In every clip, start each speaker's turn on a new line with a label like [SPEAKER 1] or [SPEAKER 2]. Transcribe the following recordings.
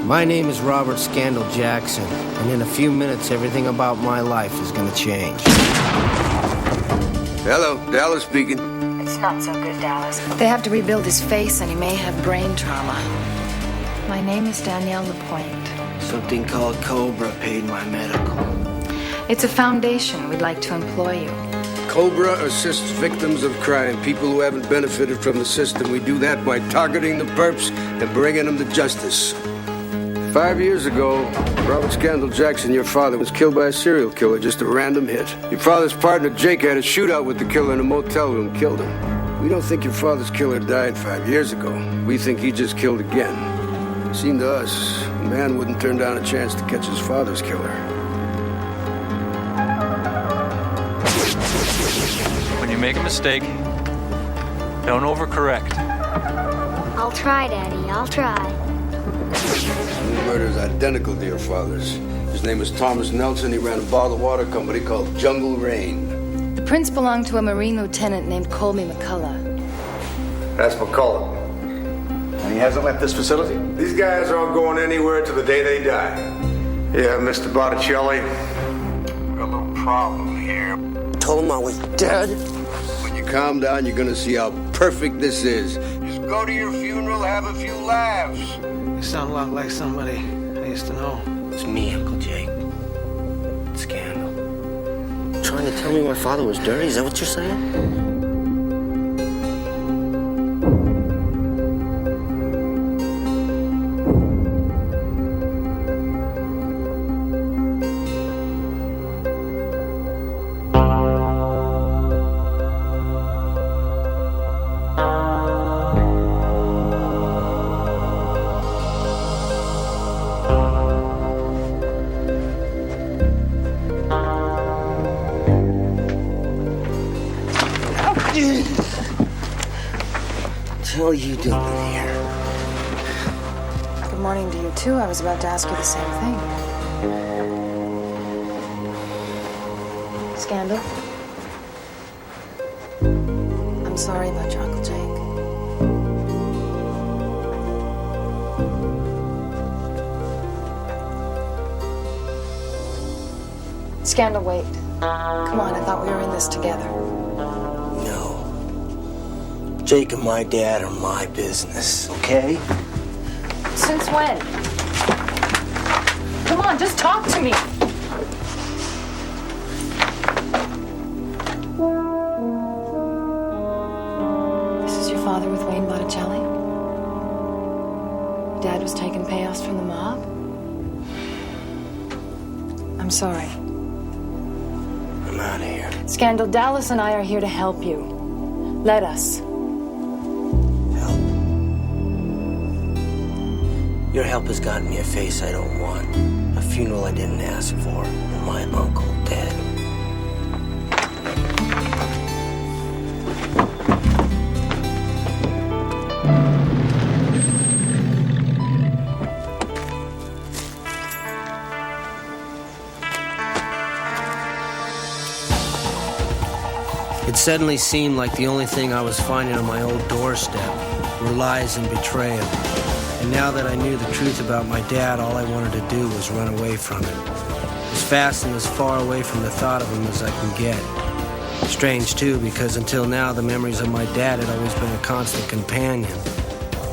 [SPEAKER 1] My name is Robert Scandal Jackson, and in a few minutes, everything about my life is gonna change.
[SPEAKER 2] Hello, Dallas speaking.
[SPEAKER 3] It's not so good, Dallas. They have to rebuild his face, and he may have brain trauma. My name is Danielle LaPointe.
[SPEAKER 1] Something called Cobra paid my medical.
[SPEAKER 3] It's a foundation. We'd like to employ you.
[SPEAKER 2] Cobra assists victims of crime, people who haven't benefited from the system. We do that by targeting the perps and bringing them to justice. 5 years ago, Robert Scandal Jackson, your father, was killed by a serial killer, just a random hit. Your father's partner, Jake, had a shootout with the killer in a motel room, killed him. We don't think your father's killer died 5 years ago. We think he just killed again. It seemed to us, a man wouldn't turn down a chance to catch his father's killer.
[SPEAKER 4] When you make a mistake, don't overcorrect.
[SPEAKER 5] I'll try, Daddy, I'll try.
[SPEAKER 2] The murder is identical to your father's. His name was Thomas Nelson. He ran a bottled water company called Jungle Rain.
[SPEAKER 3] The prince belonged to a Marine lieutenant named Colby McCullough.
[SPEAKER 6] That's McCullough.
[SPEAKER 7] And he hasn't left this facility?
[SPEAKER 6] These guys aren't going anywhere till the day they die. Yeah, Mr. Botticelli. Got a little problem here.
[SPEAKER 1] Told him I was dead.
[SPEAKER 2] When you calm down, you're gonna see how perfect this is. Just go to your funeral, have a few laughs.
[SPEAKER 1] You sound a lot like somebody I used to know. It's me, Uncle Jake. Scandal. Trying to tell me my father was dirty? Is that what you're saying? What are you doing here?
[SPEAKER 3] Good morning to you, too. I was about to ask you the same thing. Scandal? I'm sorry about your Uncle Jake. Scandal, wait. Come on, I thought we were in this together.
[SPEAKER 1] Jake and my dad are my business, okay?
[SPEAKER 3] Since when? Come on, just talk to me. This is your father with Wayne Botticelli? Dad was taking payoffs from the mob? I'm sorry.
[SPEAKER 1] I'm out of here.
[SPEAKER 3] Scandal, Dallas and I are here to help you. Let us.
[SPEAKER 1] Your help has gotten me a face I don't want, a funeral I didn't ask for, and my uncle dead. It suddenly seemed like the only thing I was finding on my old doorstep were lies and betrayal. And now that I knew the truth about my dad, all I wanted to do was run away from it. As fast and as far away from the thought of him as I can get. Strange, too, because until now, the memories of my dad had always been a constant companion.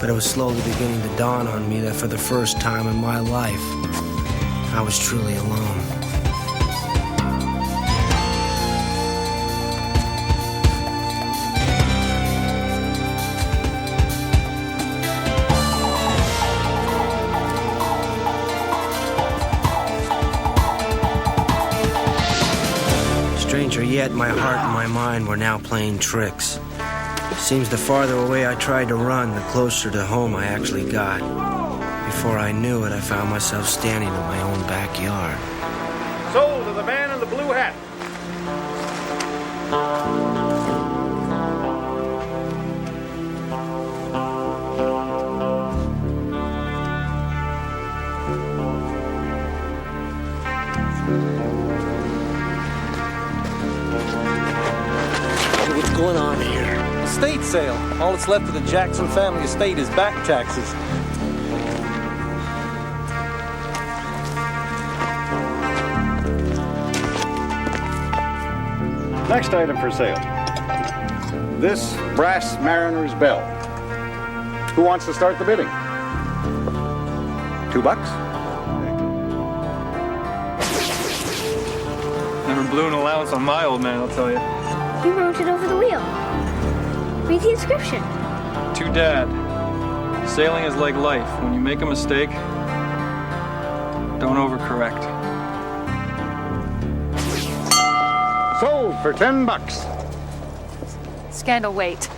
[SPEAKER 1] But it was slowly beginning to dawn on me that for the first time in my life, I was truly alone. Stranger yet, my heart and my mind were now playing tricks. Seems the farther away I tried to run, the closer to home I actually got. Before I knew it, I found myself standing in my own backyard.
[SPEAKER 7] Sold to the man in the blue hat.
[SPEAKER 1] What's going on here?
[SPEAKER 8] Estate sale. All that's left of the Jackson family estate is back taxes.
[SPEAKER 7] Next item for sale. This brass mariner's bell. Who wants to start the bidding? $2?
[SPEAKER 4] Never blew an allowance on my old man, I'll tell you.
[SPEAKER 5] He wrote it over the wheel. Read the inscription.
[SPEAKER 4] To Dad, sailing is like life. When you make a mistake, don't overcorrect.
[SPEAKER 7] Sold for $10.
[SPEAKER 8] Scandal, wait.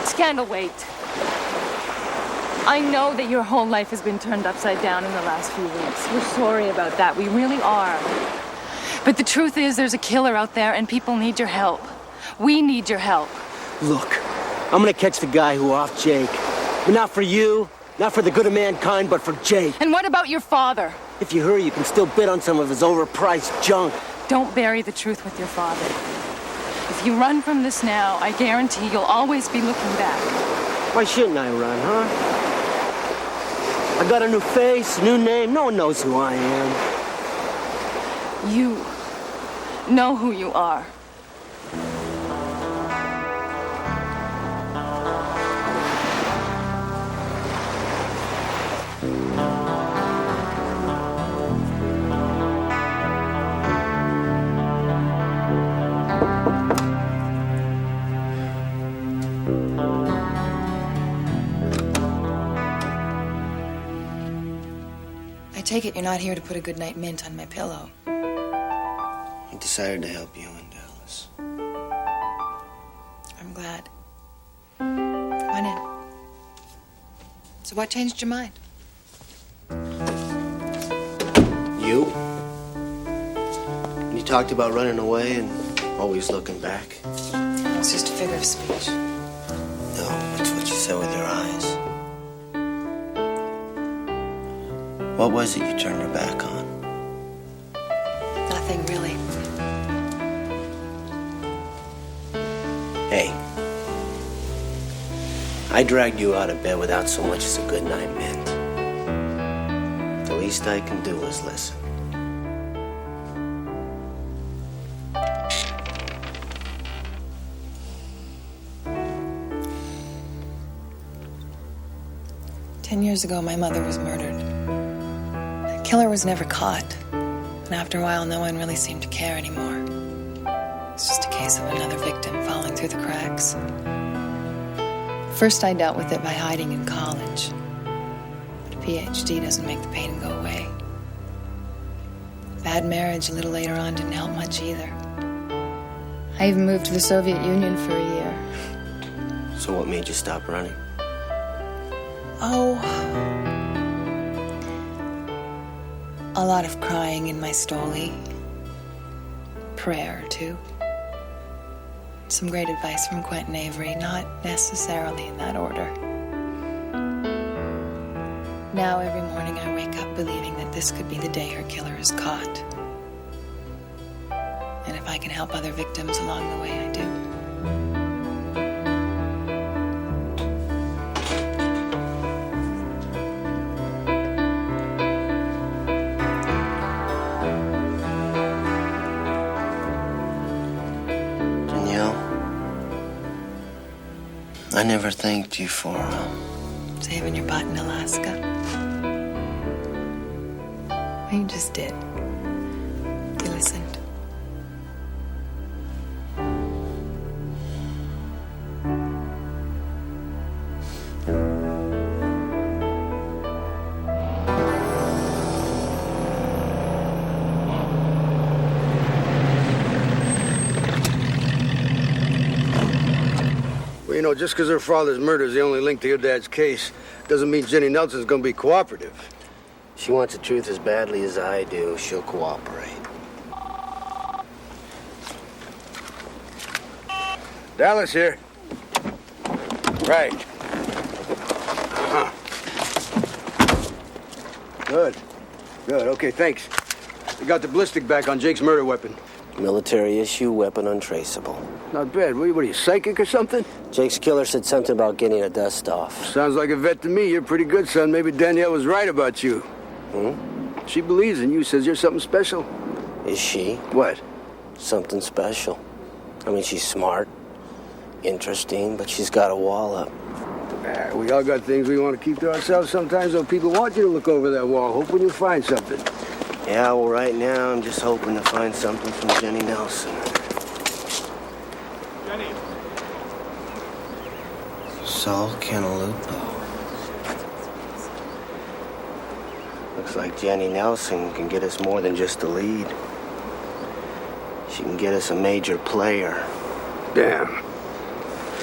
[SPEAKER 8] Scandal, wait. I know that your whole life has been turned upside down in the last few weeks. We're sorry about that. We really are. But the truth is, there's a killer out there, and people need your help. We need your help.
[SPEAKER 1] Look, I'm gonna catch the guy who offed Jake. But not for you, not for the good of mankind, but for Jake.
[SPEAKER 8] And what about your father?
[SPEAKER 1] If you hurry, you can still bid on some of his overpriced junk.
[SPEAKER 8] Don't bury the truth with your father. If you run from this now, I guarantee you'll always be looking back.
[SPEAKER 1] Why shouldn't I run, huh? I got a new face, new name. No one knows who I am.
[SPEAKER 8] You know who you are.
[SPEAKER 3] I take it you're not here to put a goodnight mint on my pillow.
[SPEAKER 1] I decided to help you in Dallas.
[SPEAKER 3] I'm glad. Come on in. So what changed your mind?
[SPEAKER 1] You? When you talked about running away and always looking back.
[SPEAKER 3] It's just a figure of speech.
[SPEAKER 1] No, it's what you said with your eyes. What was it you turned your back on?
[SPEAKER 3] Nothing, really.
[SPEAKER 1] Hey, I dragged you out of bed without so much as a good night mint. The least I can do is listen.
[SPEAKER 3] Ten years ago, my mother was murdered. The killer was never caught. And after a while, no one really seemed to care anymore. It's just a case of another victim falling through the cracks. First, I dealt with it by hiding in college. But a PhD doesn't make the pain go away. Bad marriage a little later on didn't help much either. I even moved to the Soviet Union for a year.
[SPEAKER 1] So what made you stop running?
[SPEAKER 3] Oh, a lot of crying in my stoli. Prayer, too. Some great advice from Quentin Avery, not necessarily in that order. Now every morning I wake up believing that this could be the day her killer is caught. And if I can help other victims along the way, I do.
[SPEAKER 1] I never thanked you for
[SPEAKER 3] saving your butt in Alaska. You just did. You listened.
[SPEAKER 2] Well, you know, just because her father's murder is the only link to your dad's case doesn't mean Jenny Nelson's going to be cooperative.
[SPEAKER 1] She wants the truth as badly as I do. She'll cooperate.
[SPEAKER 2] Dallas here. Right. Good. Good. Okay, thanks. We got the ballistic back on Jake's murder weapon.
[SPEAKER 1] Military issue, weapon untraceable.
[SPEAKER 2] Not bad. What are you, psychic or something?
[SPEAKER 1] Jake's killer said something about getting a dust off.
[SPEAKER 2] Sounds like a vet to me. You're pretty good, son. Maybe Danielle was right about you.
[SPEAKER 1] Hmm?
[SPEAKER 2] She believes in you, says you're something special.
[SPEAKER 1] Is she?
[SPEAKER 2] What?
[SPEAKER 1] Something special. I mean, she's smart, interesting, but she's got a wall up.
[SPEAKER 2] We all got things we want to keep to ourselves sometimes, though people want you to look over that wall, hoping you'll find something.
[SPEAKER 1] Yeah, well, right now I'm just hoping to find something from Jenny Nelson.
[SPEAKER 6] Jenny.
[SPEAKER 1] Saul Canalupo. Looks like Jenny Nelson can get us more than just a lead. She can get us a major player.
[SPEAKER 2] Damn.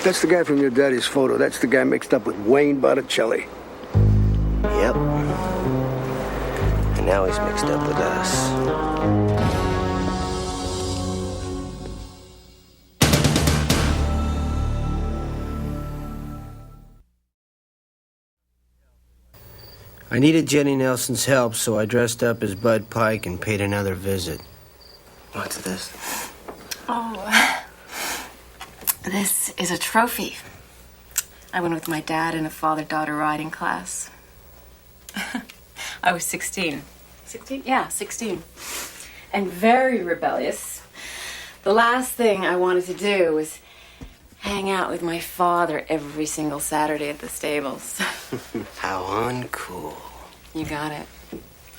[SPEAKER 2] That's the guy from your daddy's photo. That's the guy mixed up with Wayne Botticelli.
[SPEAKER 1] Yep. And now he's mixed up with us. I needed Jenny Nelson's help, so I dressed up as Bud Pike and paid another visit. What's this?
[SPEAKER 9] Oh, this is a trophy. I went with my dad in a father-daughter riding class. I was 16. 16? Yeah, 16. And very rebellious. The last thing I wanted to do was hang out with my father every single Saturday at the stables.
[SPEAKER 1] How uncool.
[SPEAKER 9] You got it.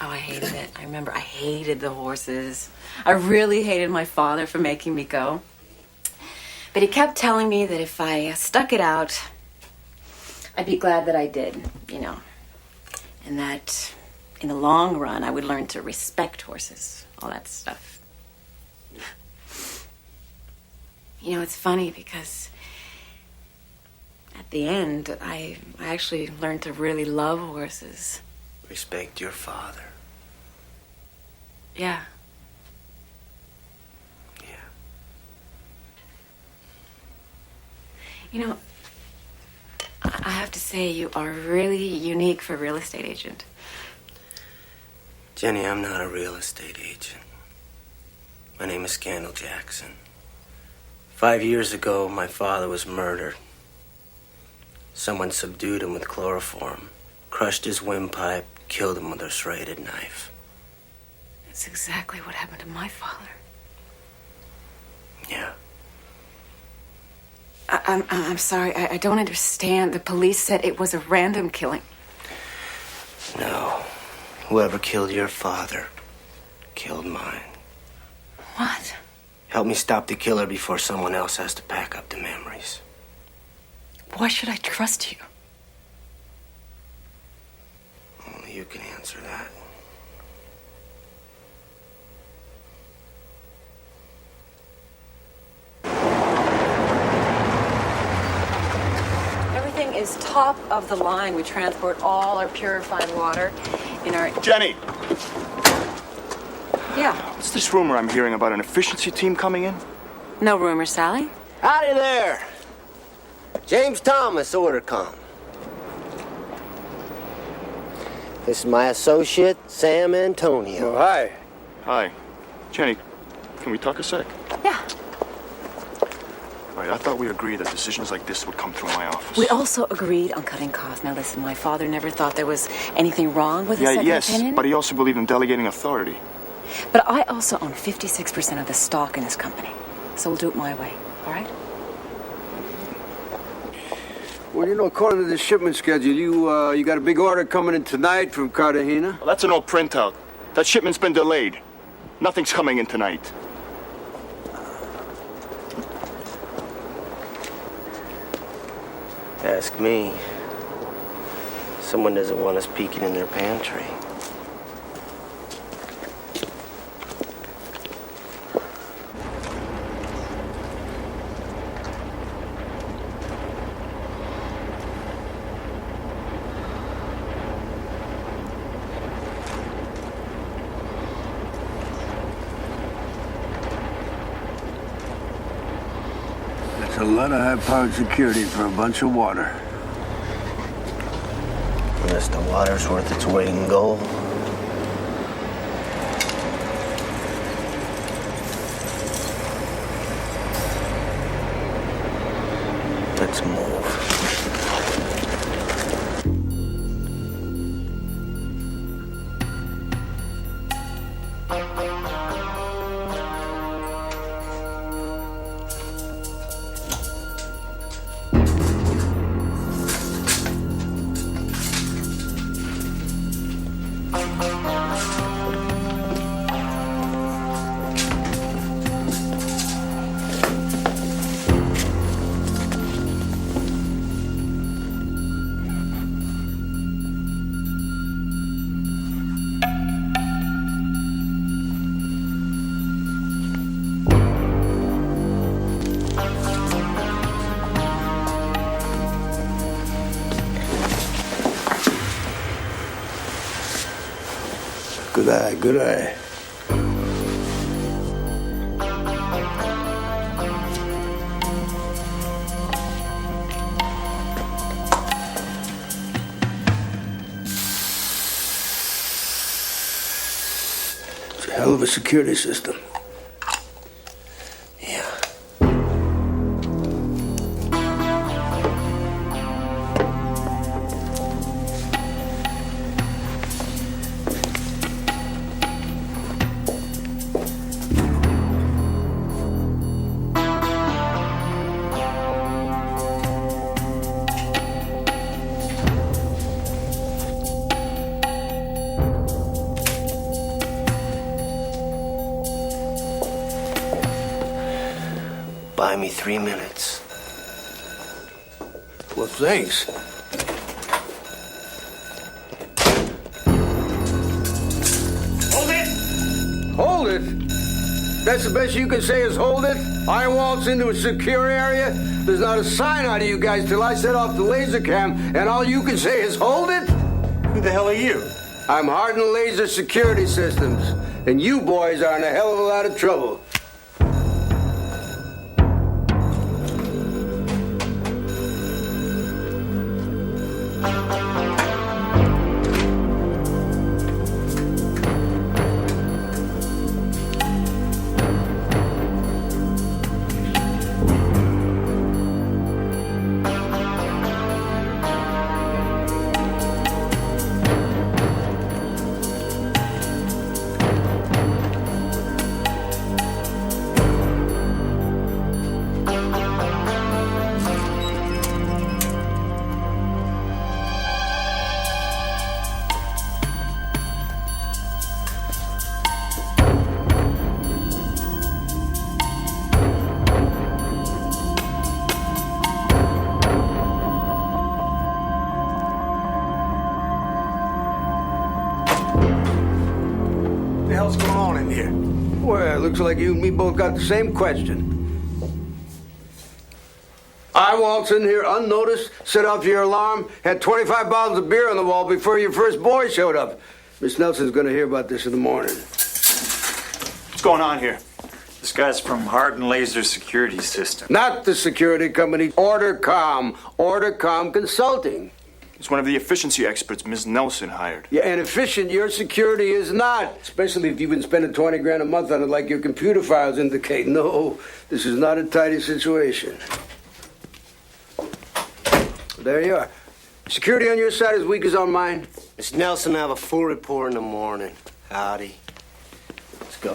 [SPEAKER 9] Oh, I hated it. I remember I hated the horses. I really hated my father for making me go. But he kept telling me that if I stuck it out, I'd be glad that I did, you know. And that in the long run, I would learn to respect horses, all that stuff. You know, it's funny because at the end, I actually learned to really love horses.
[SPEAKER 1] Respect your father.
[SPEAKER 9] Yeah.
[SPEAKER 1] Yeah.
[SPEAKER 9] You know, I have to say you are really unique for a real estate agent.
[SPEAKER 1] Jenny, I'm not a real estate agent. My name is Scandal Jackson. 5 years ago, my father was murdered. Someone subdued him with chloroform, crushed his windpipe, killed him with a serrated knife.
[SPEAKER 9] That's exactly what happened to my father.
[SPEAKER 1] Yeah.
[SPEAKER 9] I'm sorry, I don't understand. The police said it was a random killing.
[SPEAKER 1] No. Whoever killed your father killed mine.
[SPEAKER 9] What?
[SPEAKER 1] Help me stop the killer before someone else has to pack up the memories.
[SPEAKER 9] Why should I trust you?
[SPEAKER 1] Only you can answer that.
[SPEAKER 9] Everything is top of the line. We transport all our purified water in our...
[SPEAKER 10] Jenny!
[SPEAKER 9] Yeah.
[SPEAKER 10] What's this rumor I'm hearing about an efficiency team coming in?
[SPEAKER 9] No rumor, Sally.
[SPEAKER 1] Howdy there. James Thomas, Ordercom. This is my associate, Sam Antonio.
[SPEAKER 2] Oh, hi.
[SPEAKER 10] Hi. Jenny, can we talk a sec?
[SPEAKER 9] Yeah.
[SPEAKER 10] All right, I thought we agreed that decisions like this would come through my office.
[SPEAKER 9] We also agreed on cutting costs. Now listen, my father never thought there was anything wrong with a second opinion.
[SPEAKER 10] But he also believed in delegating authority.
[SPEAKER 9] But I also own 56% of the stock in this company. So we'll do it my way, all right?
[SPEAKER 2] Well, you know, according to the shipment schedule, you got a big order coming in tonight from Cartagena.
[SPEAKER 10] Well, that's an old printout. That shipment's been delayed. Nothing's coming in tonight.
[SPEAKER 1] Ask me. Someone doesn't want us peeking in their pantry.
[SPEAKER 2] That's a lot of high-powered security for a bunch of water.
[SPEAKER 1] Unless the water's worth its weight in gold. Let's move.
[SPEAKER 2] Good eye, good eye. It's a hell of a security system. Yeah.
[SPEAKER 1] Buy me 3 minutes.
[SPEAKER 2] Well, thanks.
[SPEAKER 6] Hold it!
[SPEAKER 2] Hold it? That's the best you can say is hold it? I waltz into a secure area? There's not a sign out of you guys till I set off the laser cam, and all you can say is hold it?
[SPEAKER 10] Who the hell are you?
[SPEAKER 2] I'm Hardened Laser Security Systems, and you boys are in a hell of a lot of trouble.
[SPEAKER 6] What the hell's going on in here?
[SPEAKER 2] Well, looks like you and me both got the same question. I waltz in here unnoticed, set off your alarm, had 25 bottles of beer on the wall before your first boy showed up. Miss Nelson's gonna hear about this in the morning.
[SPEAKER 10] What's going on here?
[SPEAKER 11] This guy's from Hardened Laser Security System.
[SPEAKER 2] Not the security company, Ordercom. Ordercom Consulting.
[SPEAKER 10] He's one of the efficiency experts Ms. Nelson hired.
[SPEAKER 2] Yeah, and efficient your security is not. Especially if you've been spending 20 grand a month on it like your computer files indicate. No, this is not a tidy situation. There you are. Security on your side is weak as on mine.
[SPEAKER 1] Miss Nelson, have a full report in the morning. Howdy. Let's go.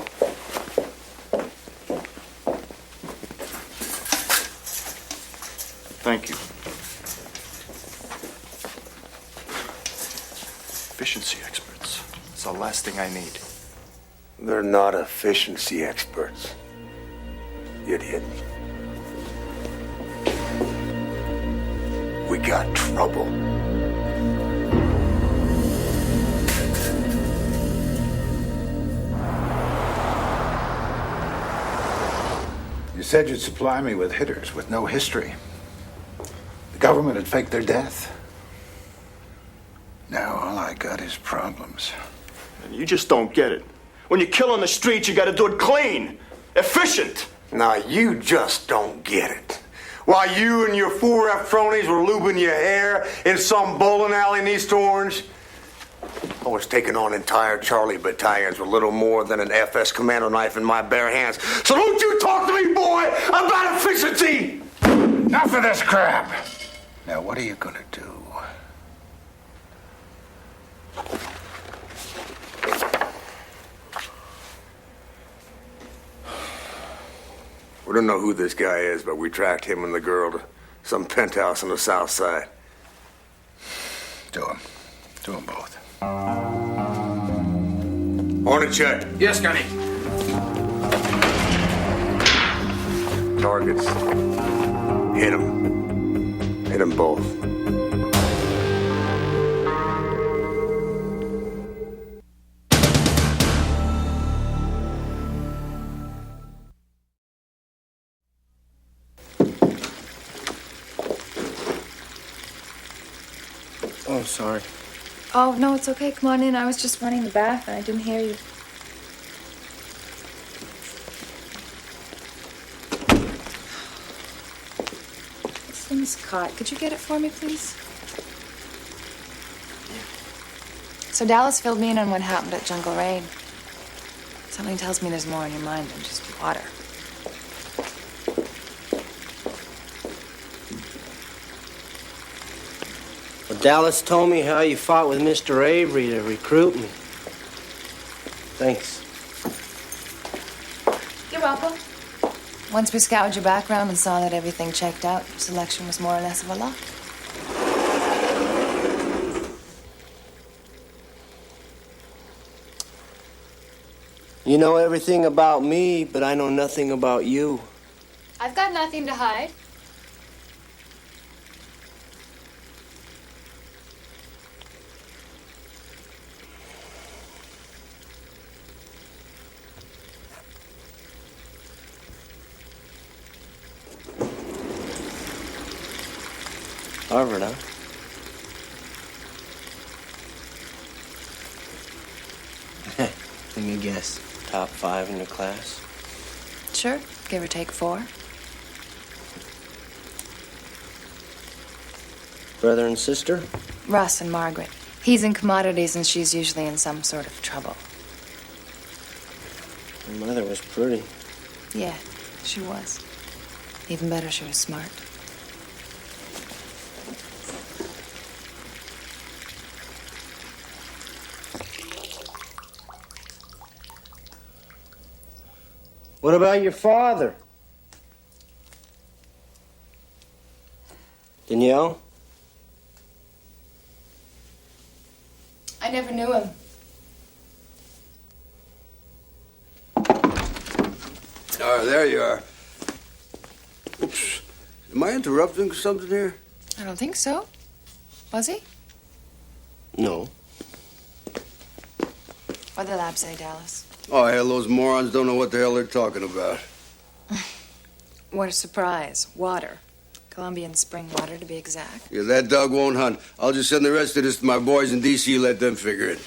[SPEAKER 10] Thank you. Efficiency experts. It's the last thing I need.
[SPEAKER 2] They're not efficiency experts, idiot. We got trouble.
[SPEAKER 12] You said you'd supply me with hitters with no history. The government had faked their death. Now all I got is problems.
[SPEAKER 10] You just don't get it. When you kill on the streets, you gotta do it clean, efficient.
[SPEAKER 6] Now, you just don't get it. While you and your 4F cronies were lubing your hair in some bowling alley in East Orange, I was taking on entire Charlie battalions with little more than an FS commando knife in my bare hands. So don't you talk to me, boy, about efficiency!
[SPEAKER 12] Enough of this crap! Now what are you gonna do?
[SPEAKER 2] We don't know who this guy is, but we tracked him and the girl to some penthouse on the south side.
[SPEAKER 12] Do them. Do them both.
[SPEAKER 2] Hornet check.
[SPEAKER 6] Yes, Gunny.
[SPEAKER 2] Targets. Hit them. Hit them both.
[SPEAKER 11] Oh, sorry.
[SPEAKER 8] Oh, no, it's okay. Come on in. I was just running the bath and I didn't hear you. This thing's caught. Could you get it for me, please? So Dallas filled me in on what happened at Jungle Raid. Something tells me there's more in your mind than just water.
[SPEAKER 1] Well, Dallas told me how you fought with Mr. Avery to recruit me. Thanks.
[SPEAKER 8] You're welcome. Once we scoured your background and saw that everything checked out, your selection was more or less of a lock.
[SPEAKER 1] You know everything about me, but I know nothing about you.
[SPEAKER 8] I've got nothing to hide.
[SPEAKER 1] Harvard, huh? Let me guess. Top 5 in your class?
[SPEAKER 3] Sure, give or take 4.
[SPEAKER 1] Brother and sister?
[SPEAKER 3] Russ and Margaret. He's in commodities and she's usually in some sort of trouble.
[SPEAKER 1] Your mother was pretty.
[SPEAKER 3] Yeah, she was. Even better, she was smart.
[SPEAKER 1] What about your father? Danielle?
[SPEAKER 3] I never knew him.
[SPEAKER 2] Oh, there you are. Oops. Am I interrupting something here?
[SPEAKER 3] I don't think so. Was he?
[SPEAKER 1] No.
[SPEAKER 3] What'd the lab say, Dallas?
[SPEAKER 2] Oh, hell, those morons don't know what the hell they're talking about.
[SPEAKER 3] What a surprise. Water. Colombian spring water, to be exact.
[SPEAKER 2] Yeah, that dog won't hunt. I'll just send the rest of this to my boys in D.C., let them figure it.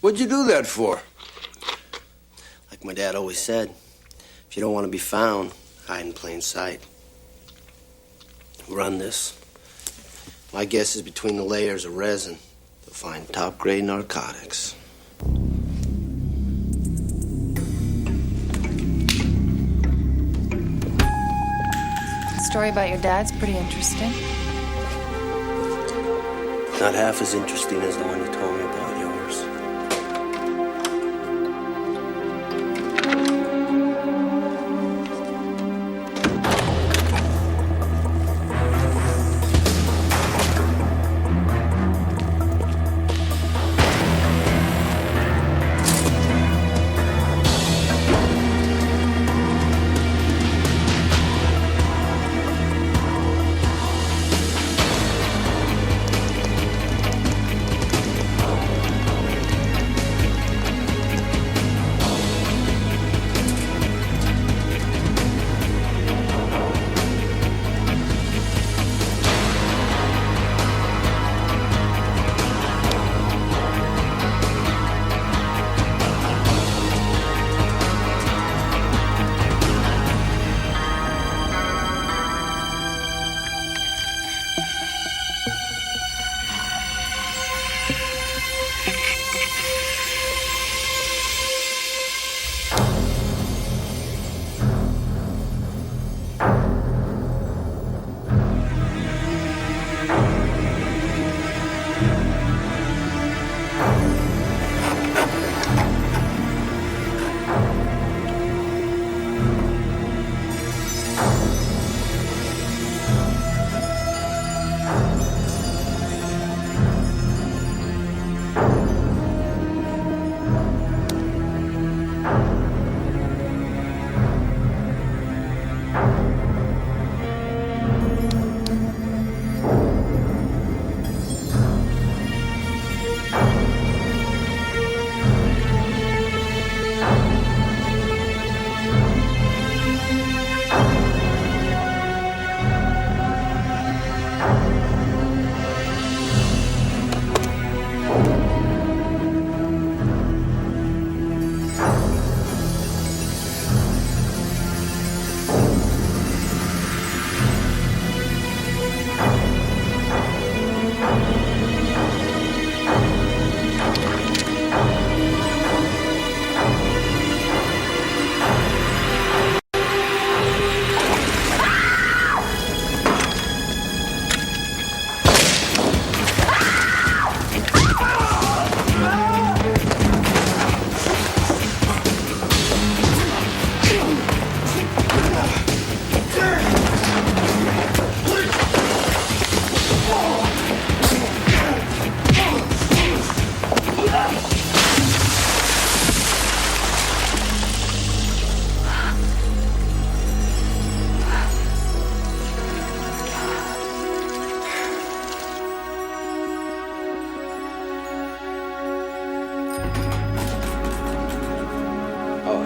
[SPEAKER 2] What'd you do that for?
[SPEAKER 1] Like my dad always said, if you don't want to be found, hide in plain sight. Run this. My guess is between the layers of resin, they'll find top-grade narcotics.
[SPEAKER 3] The story about your dad's pretty interesting.
[SPEAKER 1] Not half as interesting as the one you told me about yours.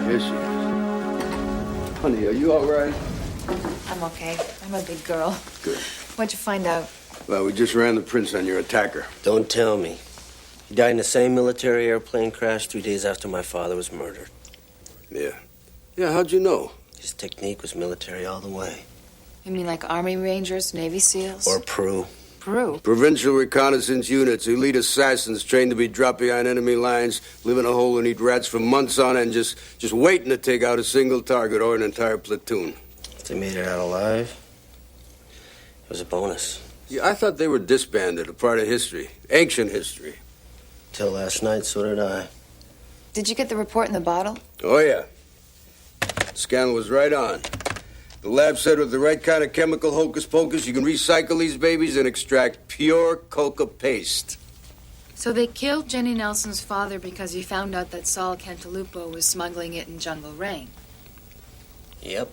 [SPEAKER 2] Here she is. Honey, are you all right?
[SPEAKER 3] I'm okay. I'm a big girl.
[SPEAKER 2] Good.
[SPEAKER 3] What'd you find out?
[SPEAKER 2] Well, we just ran the prints on your attacker.
[SPEAKER 1] Don't tell me. He died in the same military airplane crash 3 days after my father was murdered.
[SPEAKER 2] Yeah. Yeah, how'd you know?
[SPEAKER 1] His technique was military all the way.
[SPEAKER 3] You mean like Army Rangers, Navy SEALs?
[SPEAKER 1] Or Peru.
[SPEAKER 3] Peru?
[SPEAKER 2] Provincial reconnaissance units, elite assassins trained to be dropped behind enemy lines, live in a hole and eat rats for months on end, just waiting to take out a single target or an entire platoon.
[SPEAKER 1] If they made it out alive, it was a bonus.
[SPEAKER 2] Yeah, I thought they were disbanded, a part of history, ancient history.
[SPEAKER 1] Till last night, so did I.
[SPEAKER 3] Did you get the report in the bottle?
[SPEAKER 2] Oh, yeah. Scandal was right on. The lab said with the right kind of chemical hocus pocus, you can recycle these babies and extract pure coca paste.
[SPEAKER 3] So they killed Jenny Nelson's father because he found out that Saul Cantalupo was smuggling it in Jungle Rain.
[SPEAKER 1] Yep.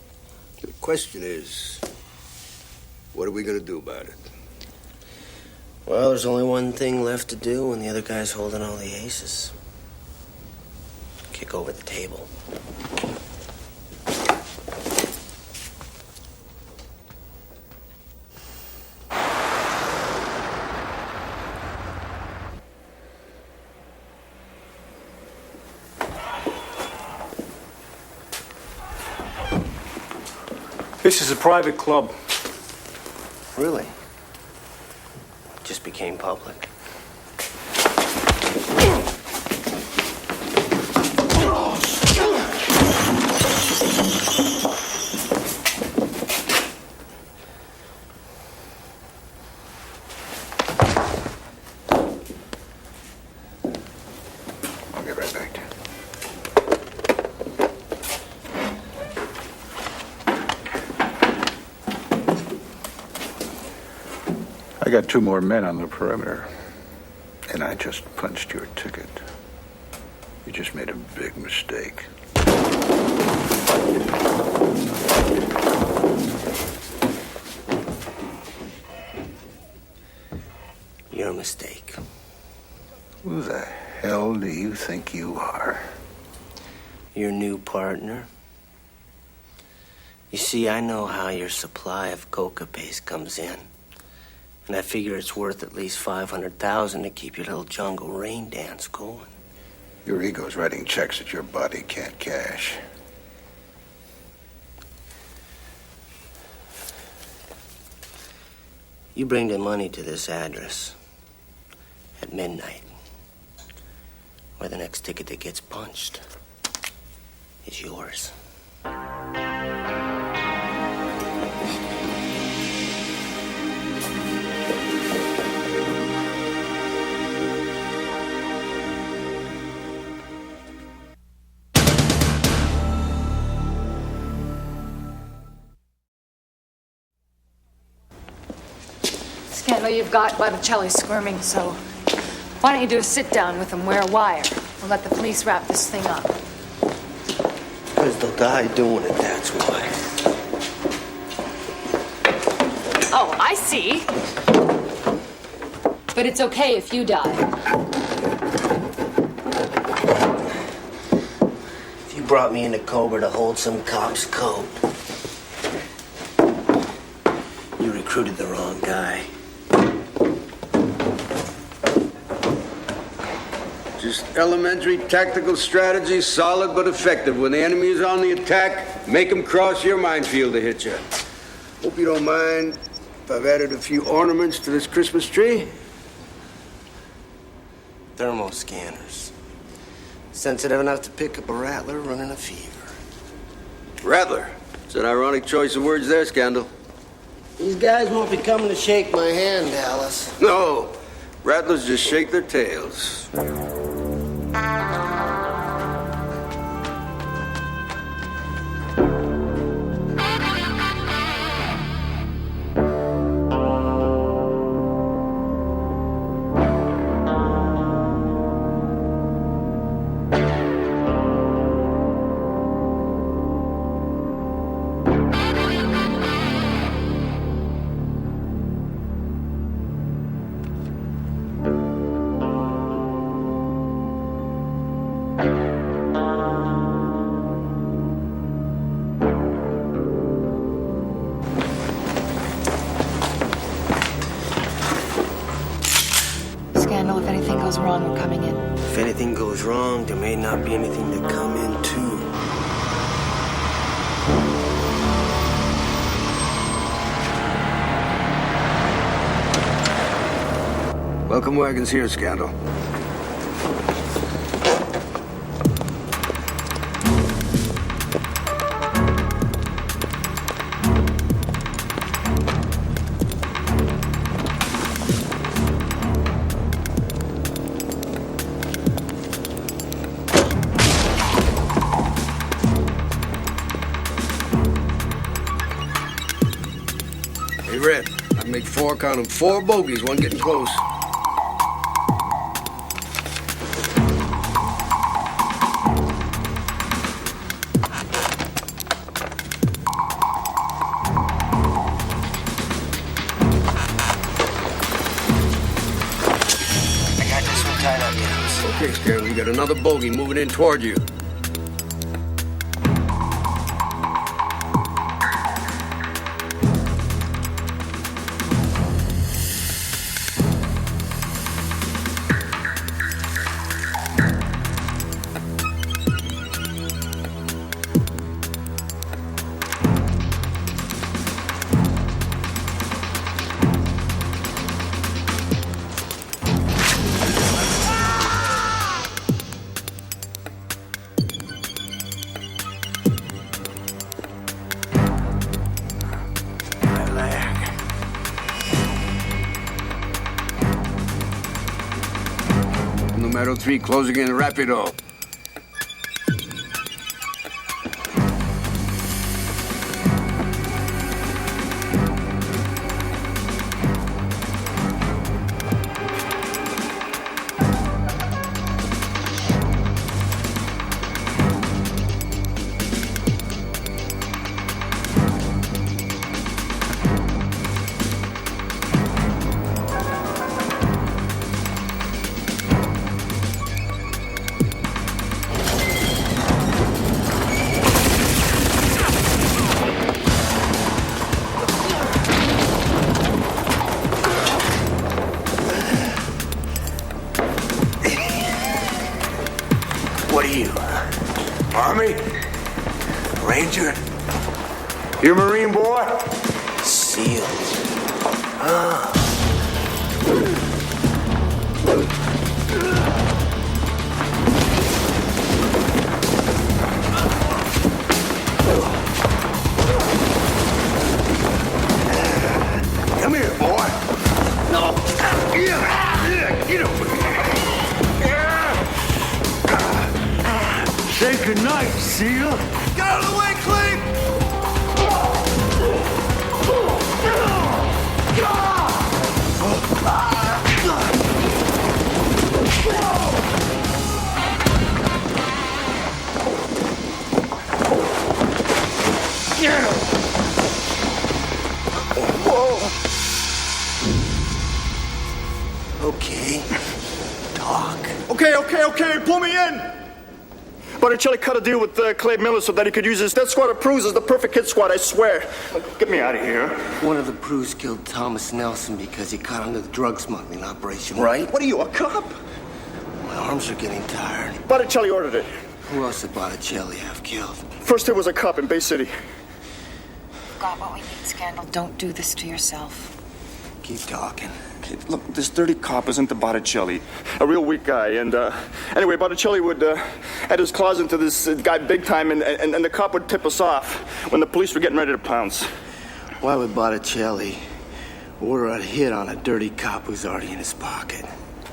[SPEAKER 2] The question is, what are we going to do about it?
[SPEAKER 1] Well, there's only one thing left to do when the other guy's holding all the aces. Kick over the table.
[SPEAKER 10] This is a private club.
[SPEAKER 1] Really? Just became public.
[SPEAKER 12] I'll get right back to you. I got 2 more men on the perimeter, and I just punched your ticket. You just made a big mistake.
[SPEAKER 1] Your mistake.
[SPEAKER 12] Who the hell do you think you are?
[SPEAKER 1] Your new partner. You see, I know how your supply of coca paste comes in. And I figure it's worth at least $500,000 to keep your little jungle rain dance going.
[SPEAKER 12] Your ego's writing checks that your body can't cash.
[SPEAKER 1] You bring the money to this address at midnight, or the next ticket that gets punched is yours.
[SPEAKER 8] Scandal, you've got Botticelli squirming, so why don't you do a sit-down with him, wear a wire? We'll let the police wrap this thing up.
[SPEAKER 1] Because they'll die doing it, that's why.
[SPEAKER 8] Oh, I see. But it's okay if you die.
[SPEAKER 1] If you brought me into Cobra to hold some cop's coat, you recruited the wrong guy.
[SPEAKER 2] Just elementary tactical strategy, solid but effective. When the enemy is on the attack, make them cross your minefield to hit you. Hope you don't mind if I've added a few ornaments to this Christmas tree.
[SPEAKER 1] Thermal scanners. Sensitive enough to pick up a rattler running a fever.
[SPEAKER 2] Rattler. It's an ironic choice of words there, Scandal.
[SPEAKER 1] These guys won't be coming to shake my hand, Dallas.
[SPEAKER 2] No. Rattlers just shake their tails.
[SPEAKER 3] wrong, we're coming in.
[SPEAKER 1] If anything goes wrong, there may not be anything to come into.
[SPEAKER 2] Welcome wagons here, Scandal. Hey, Red, I'd make four, count them, 4 bogeys, one getting close. Okay, Scandal, we got another bogey moving in toward you. Numero 3 closing in rapido.
[SPEAKER 6] What are you? Army? Ranger? You a Marine boy?
[SPEAKER 1] SEAL.
[SPEAKER 6] Come here, boy. No. Get over here. Say goodnight, SEAL. Get out of the way, Cleve!
[SPEAKER 1] Okay. Talk.
[SPEAKER 10] Okay, pull me in! Botticelli cut a deal with Clay Miller so that he could use his death squad of Prues as the perfect hit squad, I swear. Get me out of here.
[SPEAKER 1] One of the Prues killed Thomas Nelson because he caught onto the drug smuggling operation, right?
[SPEAKER 10] What are you, a cop?
[SPEAKER 1] My arms are getting tired.
[SPEAKER 10] Botticelli ordered it.
[SPEAKER 1] Who else did Botticelli have killed?
[SPEAKER 10] First hit was a cop in Bay City.
[SPEAKER 3] We've got what we need, Scandal. Don't do this to yourself.
[SPEAKER 1] Keep talking.
[SPEAKER 10] Okay, look, this dirty cop is into Botticelli. A real weak guy. And, anyway, Botticelli would add his claws into this guy big time, and the cop would tip us off when the police were getting ready to pounce.
[SPEAKER 1] Why would Botticelli order a hit on a dirty cop who's already in his pocket?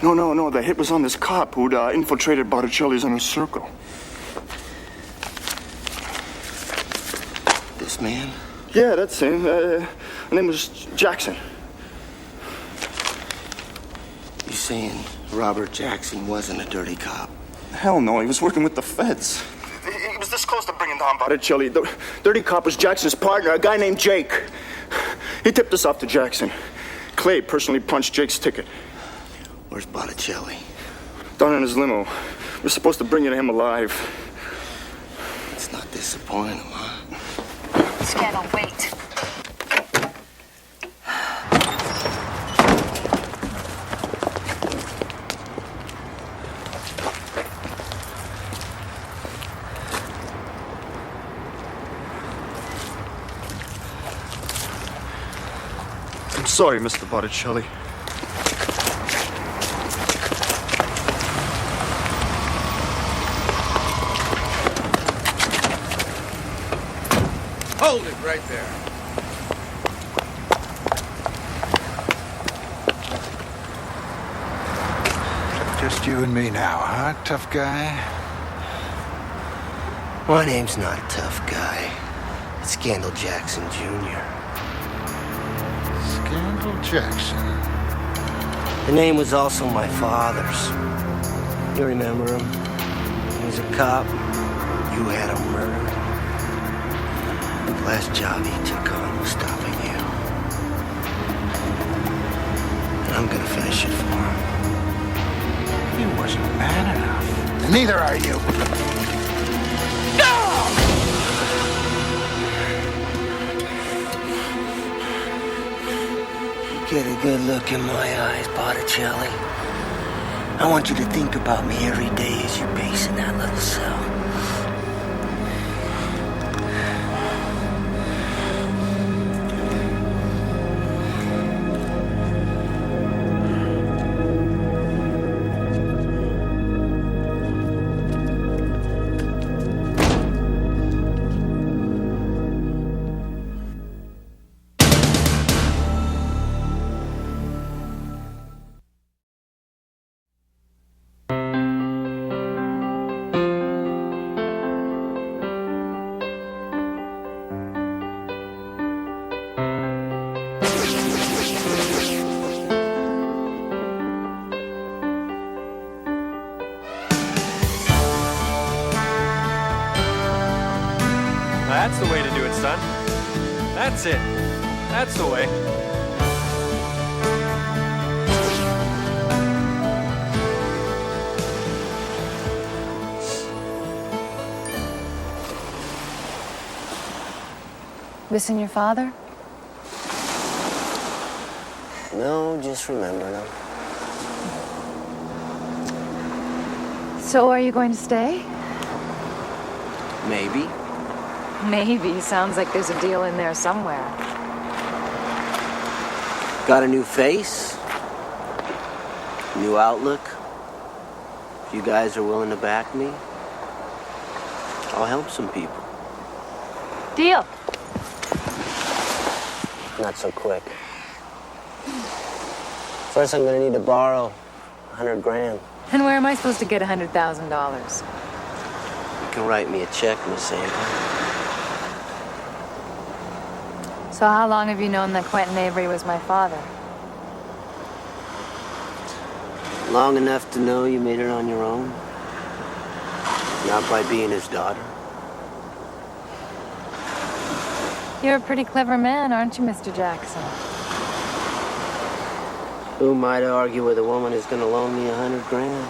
[SPEAKER 10] No. The hit was on this cop who'd infiltrated Botticelli's inner circle.
[SPEAKER 1] This man?
[SPEAKER 10] Yeah, that's him. His name was Jackson.
[SPEAKER 1] You saying Robert Jackson wasn't a dirty cop?
[SPEAKER 10] Hell no, he was working with the feds. He was this close to bringing down Botticelli. The dirty cop was Jackson's partner, a guy named Jake. He tipped us off to Jackson. Clay personally punched Jake's ticket.
[SPEAKER 1] Where's Botticelli?
[SPEAKER 10] Down in his limo. We're supposed to bring you to him alive.
[SPEAKER 1] It's not disappointing him, huh?
[SPEAKER 3] Scandal, wait.
[SPEAKER 10] I'm sorry, Mr. Botticelli.
[SPEAKER 2] Hold it right there.
[SPEAKER 12] Just you and me now, huh, tough guy?
[SPEAKER 1] My name's not a tough guy. It's Scandal Jackson Jr.
[SPEAKER 12] Scandal Jackson.
[SPEAKER 1] The name was also my father's. You remember him? He was a cop. You had him murdered. The last job he took on was stopping you. And I'm gonna finish it for him.
[SPEAKER 12] He wasn't man enough. And neither are you.
[SPEAKER 1] Get a good look in my eyes, Botticelli. I want you to think about me every day as you pace in that little cell.
[SPEAKER 4] That's the way to do it, son. That's it. That's the way.
[SPEAKER 8] Missing your father?
[SPEAKER 1] No, just remembering him.
[SPEAKER 8] So are you going to stay?
[SPEAKER 1] Maybe.
[SPEAKER 8] Maybe. Sounds like there's a deal in there somewhere.
[SPEAKER 1] Got a new face, new outlook. If you guys are willing to back me, I'll help some people.
[SPEAKER 8] Deal.
[SPEAKER 1] Not so quick. First, I'm gonna need to borrow 100 grand.
[SPEAKER 8] And where am I supposed to get $100,000?
[SPEAKER 1] You can write me a check, Miss Avery.
[SPEAKER 8] So how long have you known that Quentin Avery was my father?
[SPEAKER 1] Long enough to know you made it on your own. Not by being his daughter.
[SPEAKER 8] You're a pretty clever man, aren't you, Mr. Jackson?
[SPEAKER 1] Who am I to argue with a woman who's gonna loan me 100 grand?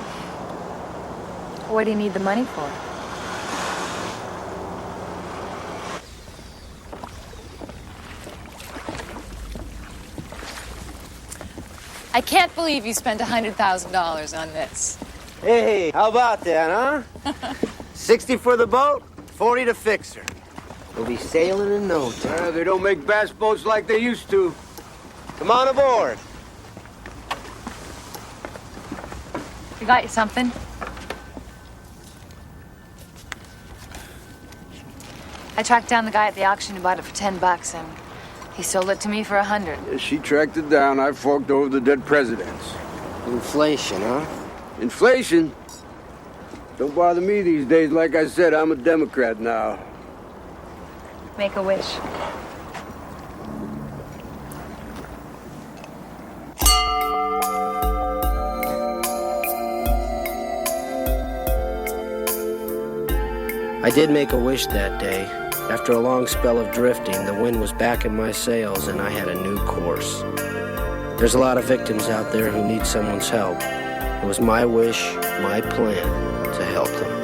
[SPEAKER 8] What do you need the money for? I can't believe you spent $100,000 on this.
[SPEAKER 1] Hey, how about that, huh? 60 for the boat, 40 to fix her. We'll be sailing in no time.
[SPEAKER 2] They don't make bass boats like they used to.
[SPEAKER 1] Come on aboard.
[SPEAKER 8] You got you something? I tracked down the guy at the auction who bought it for $10, and he sold it to me for 100.
[SPEAKER 2] Yeah, she tracked it down. I forked over the dead presidents.
[SPEAKER 1] Inflation, huh?
[SPEAKER 2] Inflation? Don't bother me these days. Like I said, I'm a Democrat now.
[SPEAKER 8] Make a wish.
[SPEAKER 1] I did make a wish that day. After a long spell of drifting, the wind was back in my sails and I had a new course. There's a lot of victims out there who need someone's help. It was my wish, my plan, to help them.